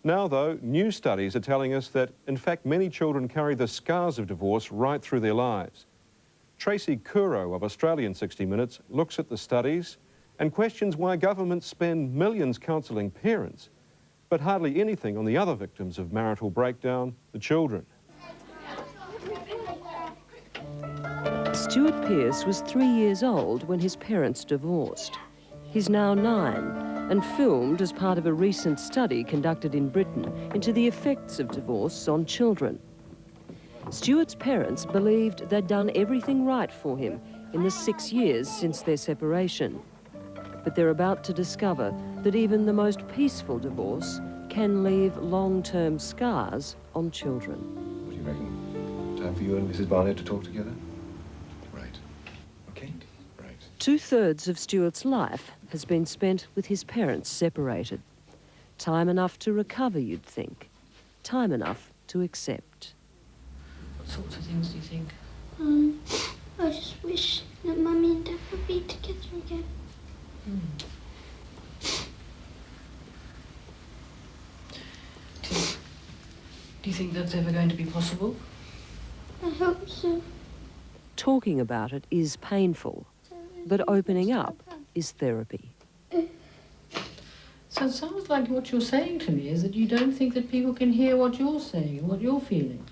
Now, though, new studies are telling us that, in fact, many children carry the scars of divorce right through their lives. Tracy Kuro of Australian 60 Minutes looks at the studies and questions why governments spend millions counselling parents, but hardly anything on the other victims of marital breakdown, the children. Stuart Pearce was 3 years old when his parents divorced. He's now 9 and filmed as part of a recent study conducted in Britain into the effects of divorce on children. Stuart's parents believed they'd done everything right for him in the 6 years since their separation. But they're about to discover that even the most peaceful divorce can leave long-term scars on children. What do you reckon? Time for you and Mrs. Barnett to talk together? Right. Okay? Right. 2/3 of Stuart's life has been spent with his parents separated. Time enough to recover, you'd think. Time enough to accept. What sorts of things do you think? I just wish that Mummy and Dad would be together again. Do you think that's ever going to be possible? I hope so. Talking about it is painful, but opening up is therapy. So it sounds like what you're saying to me is that you don't think that people can hear what you're saying and what you're feeling.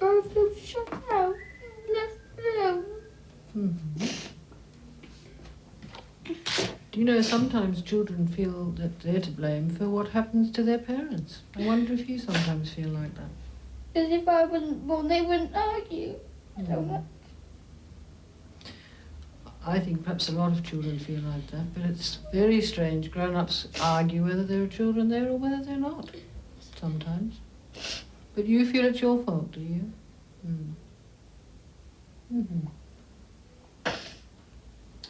I feel shut out, left alone. Do you know, sometimes children feel that they're to blame for what happens to their parents. I wonder if you sometimes feel like that. Because if I wasn't born, they wouldn't argue so much. I think perhaps a lot of children feel like that, but it's very strange. Grown-ups argue whether there are children there or whether they're not, sometimes. But you feel it's your fault, do you?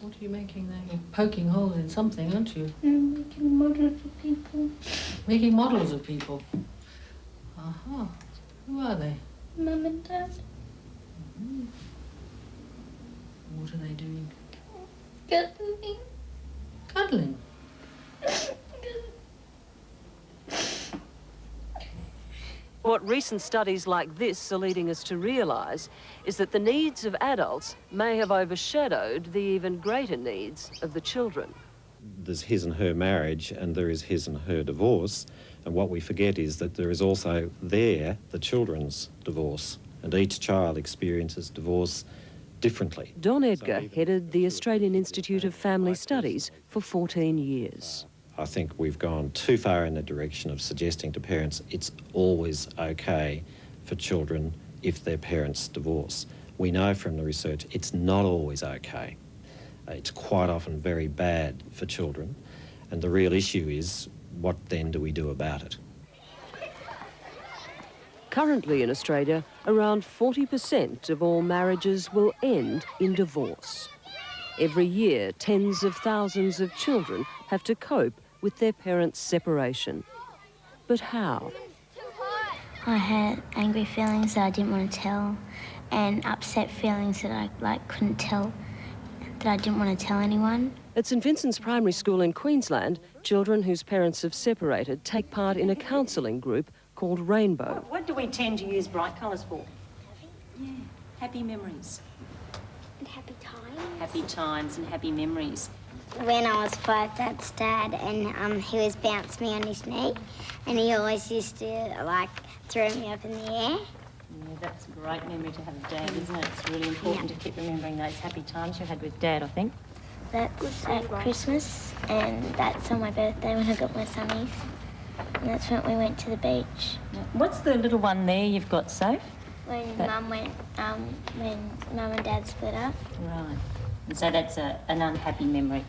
What are you making there? You're poking holes in something, aren't you? I'm making models of people. Making models of people? Aha. Who are they? Mum and Dad. What are they doing? Cuddling. Cuddling? What recent studies like this are leading us to realise is that the needs of adults may have overshadowed the even greater needs of the children. There's his and her marriage and there is his and her divorce, and what we forget is that there is also the children's divorce, and each child experiences divorce differently. Don Edgar headed the Australian Institute of Family Studies for 14 years. I think we've gone too far in the direction of suggesting to parents it's always okay for children if their parents divorce. We know from the research it's not always okay. It's quite often very bad for children, and the real issue is, what then do we do about it? Currently in Australia, around 40% of all marriages will end in divorce. Every year, tens of thousands of children have to cope with their parents' separation. But how? I had angry feelings that I didn't want to tell, and upset feelings that I couldn't tell, that I didn't want to tell anyone. At St Vincent's Primary School in Queensland, children whose parents have separated take part in a counselling group called Rainbow. What do we tend to use bright colours for? Yeah, happy memories. And happy times. Happy times and happy memories. When I was 5, Dad's dad, and he was bouncing me on his knee, and he always used to, throw me up in the air. Yeah, that's a great memory to have with Dad, isn't it? It's really important to keep remembering those happy times you had with Dad, I think. That's at Christmas, and that's on my birthday when I got my sunnies. And that's when we went to the beach. What's the little one there you've got, Soph? When Mum and Dad split up. Right. And so that's an unhappy memory.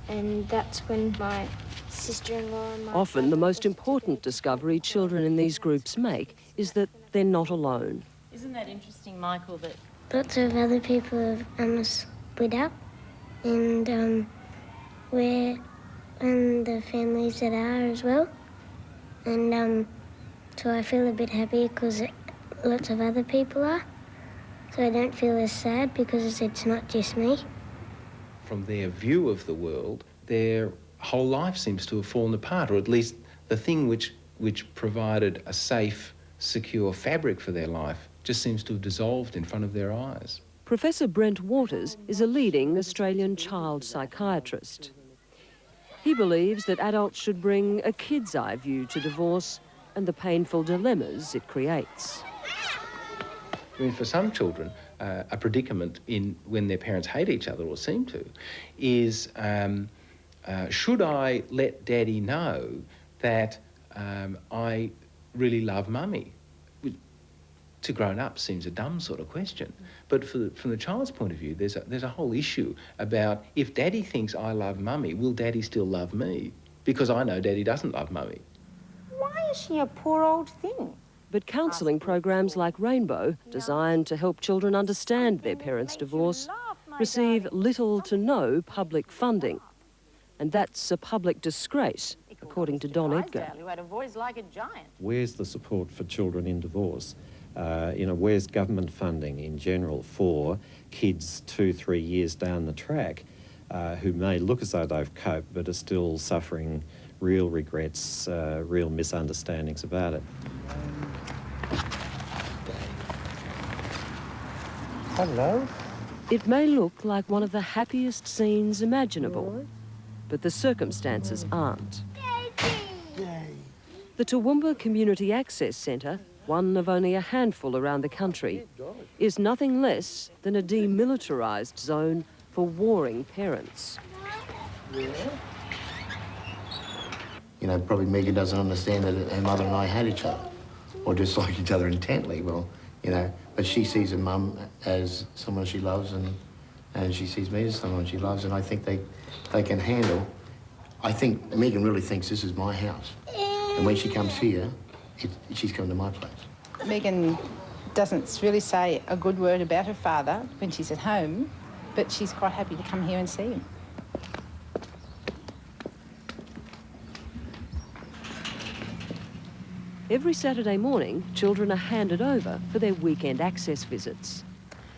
And that's when my sister-in-law and my Often the most important discovery children in these groups make is that they're not alone. Isn't that interesting, Michael, that... Lots of other people have split up, and we're in the families that are as well. And so I feel a bit happy because lots of other people are. So I don't feel as sad because it's not just me. From their view of the world, their whole life seems to have fallen apart, or at least the thing which which provided a safe, secure fabric for their life just seems to have dissolved in front of their eyes. Professor Brent Waters is a leading Australian child psychiatrist. He believes that adults should bring a kid's eye view to divorce and the painful dilemmas it creates. I mean, for some children, a predicament when their parents hate each other, or seem to, is should I let Daddy know that I really love Mummy? To grown-ups seems a dumb sort of question, but from the child's point of view, there's a whole issue about, if Daddy thinks I love Mummy, will Daddy still love me? Because I know Daddy doesn't love Mummy. Why is she a poor old thing? But counselling programs like Rainbow, designed to help children understand their parents' divorce, receive little to no public funding. And that's a public disgrace, according to Don Edgar. Who had a voice like a giant. Where's the support for children in divorce? Where's government funding in general for kids 2-3 years down the track who may look as though they've coped but are still suffering real regrets, real misunderstandings about it? Hello? It may look like one of the happiest scenes imaginable, but the circumstances aren't. The Toowoomba Community Access Centre, one of only a handful around the country, is nothing less than a demilitarised zone for warring parents. You know, probably Megan doesn't understand that her mother and I hate each other, or dislike each other intently. Well, you know, but she sees her mum as someone she loves, and she sees me as someone she loves, and I think they can handle. I think Megan really thinks this is my house, and when she comes here, she's coming to my place. Megan doesn't really say a good word about her father when she's at home, but she's quite happy to come here and see him. Every Saturday morning, children are handed over for their weekend access visits.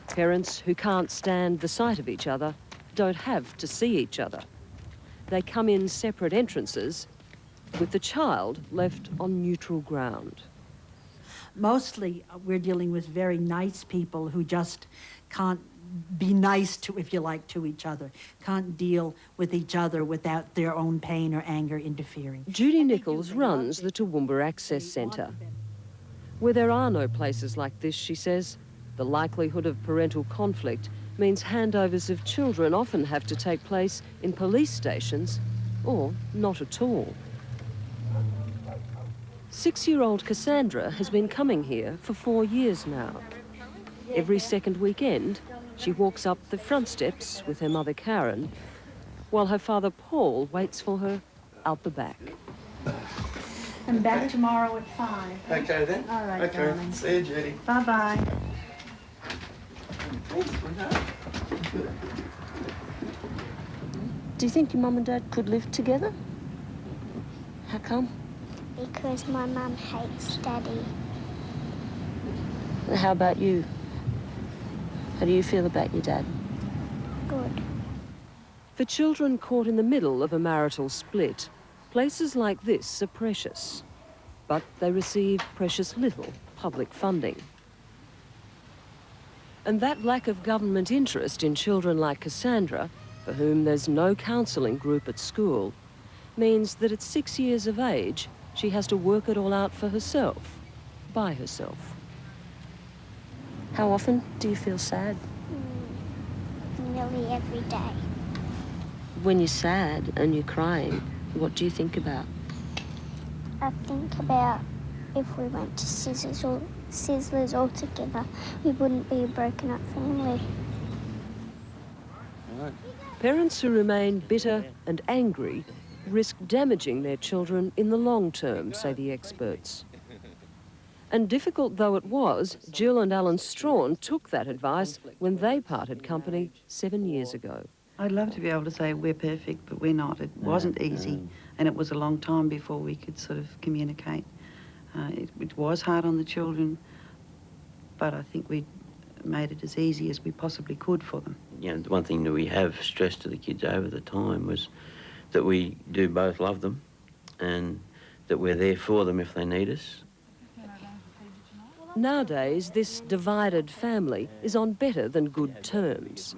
Parents who can't stand the sight of each other don't have to see each other. They come in separate entrances, with the child left on neutral ground. Mostly we're dealing with very nice people who just can't be nice to, if you like, to each other, can't deal with each other without their own pain or anger interfering. Judy Nichols runs the Toowoomba Access Centre. Where there are no places like this, she says, the likelihood of parental conflict means handovers of children often have to take place in police stations or not at all. 6-year-old Cassandra has been coming here for 4 years now. Every second weekend, she walks up the front steps with her mother Karen, while her father Paul waits for her out the back. I'm back tomorrow at 5. Okay then. All right, darling. See you, Judy. Bye-bye. Do you think your mum and dad could live together? How come? Because my mum hates Daddy. How about you? How do you feel about your dad? Good. For children caught in the middle of a marital split, places like this are precious, but they receive precious little public funding. And that lack of government interest in children like Cassandra, for whom there's no counselling group at school, means that at 6 years of age, she has to work it all out for herself, by herself. How often do you feel sad? Nearly every day. When you're sad and you're crying, what do you think about? I think about if we went to Sizzlers all together, we wouldn't be a broken up family. Parents who remain bitter and angry risk damaging their children in the long term, say the experts. And difficult though it was, Jill and Alan Strawn took that advice when they parted company 7 years ago. I'd love to be able to say we're perfect, but we're not. It wasn't easy, and it was a long time before we could sort of communicate. It was hard on the children, but I think we made it as easy as we possibly could for them. You know, the one thing that we have stressed to the kids over the time was that we do both love them, and that we're there for them if they need us. Nowadays, this divided family is on better than good terms.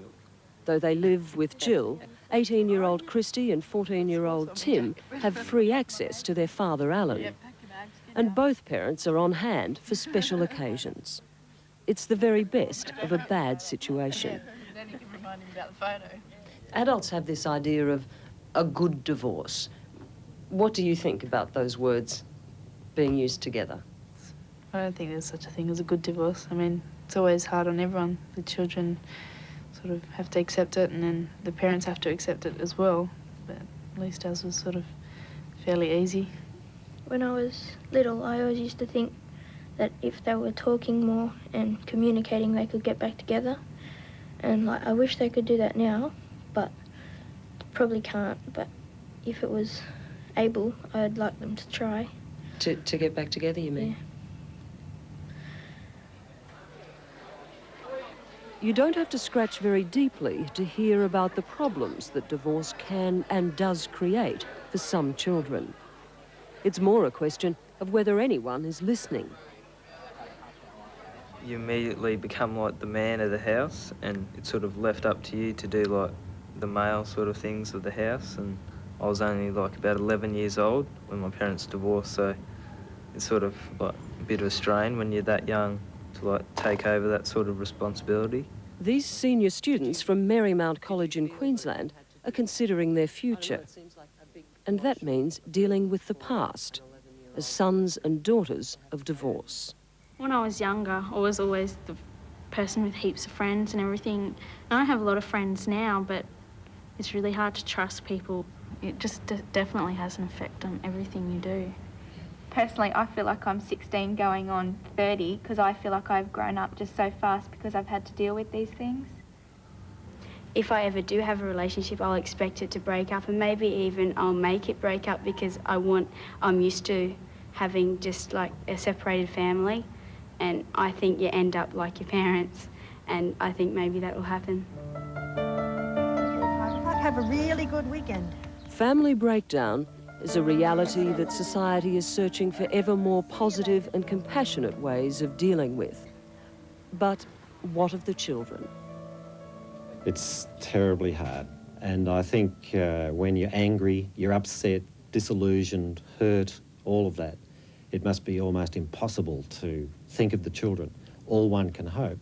Though they live with Jill, 18-year-old Christy and 14-year-old Tim have free access to their father Alan. And both parents are on hand for special occasions. It's the very best of a bad situation. Adults have this idea of a good divorce. What do you think about those words being used together? I don't think there's such a thing as a good divorce. I mean, it's always hard on everyone. The children sort of have to accept it, and then the parents have to accept it as well. But at least ours was sort of fairly easy. When I was little, I always used to think that if they were talking more and communicating, they could get back together. And I wish they could do that now, but probably can't. But if it was able, I'd like them to try. To get back together, you mean? Yeah. You don't have to scratch very deeply to hear about the problems that divorce can and does create for some children. It's more a question of whether anyone is listening. You immediately become like the man of the house, and it's sort of left up to you to do like the male sort of things of the house. And I was only like about 11 years old when my parents divorced, so it's sort of like a bit of a strain when you're that young to like take over that sort of responsibility. These senior students from Marymount College in Queensland are considering their future. And that means dealing with the past as sons and daughters of divorce. When I was younger, I was always the person with heaps of friends and everything. And I have a lot of friends now, but it's really hard to trust people. It just definitely has an effect on everything you do. Personally, I feel like I'm 16 going on 30 because I feel like I've grown up just so fast because I've had to deal with these things. If I ever do have a relationship, I'll expect it to break up, and maybe even I'll make it break up because I'm used to having just like a separated family, and I think you end up like your parents, and I think maybe that will happen. Have a really good weekend. Family breakdown is a reality that society is searching for ever more positive and compassionate ways of dealing with. But what of the children? It's terribly hard. And I think when you're angry, you're upset, disillusioned, hurt, all of that, it must be almost impossible to think of the children. All one can hope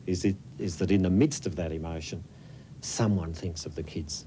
is that in the midst of that emotion, someone thinks of the kids.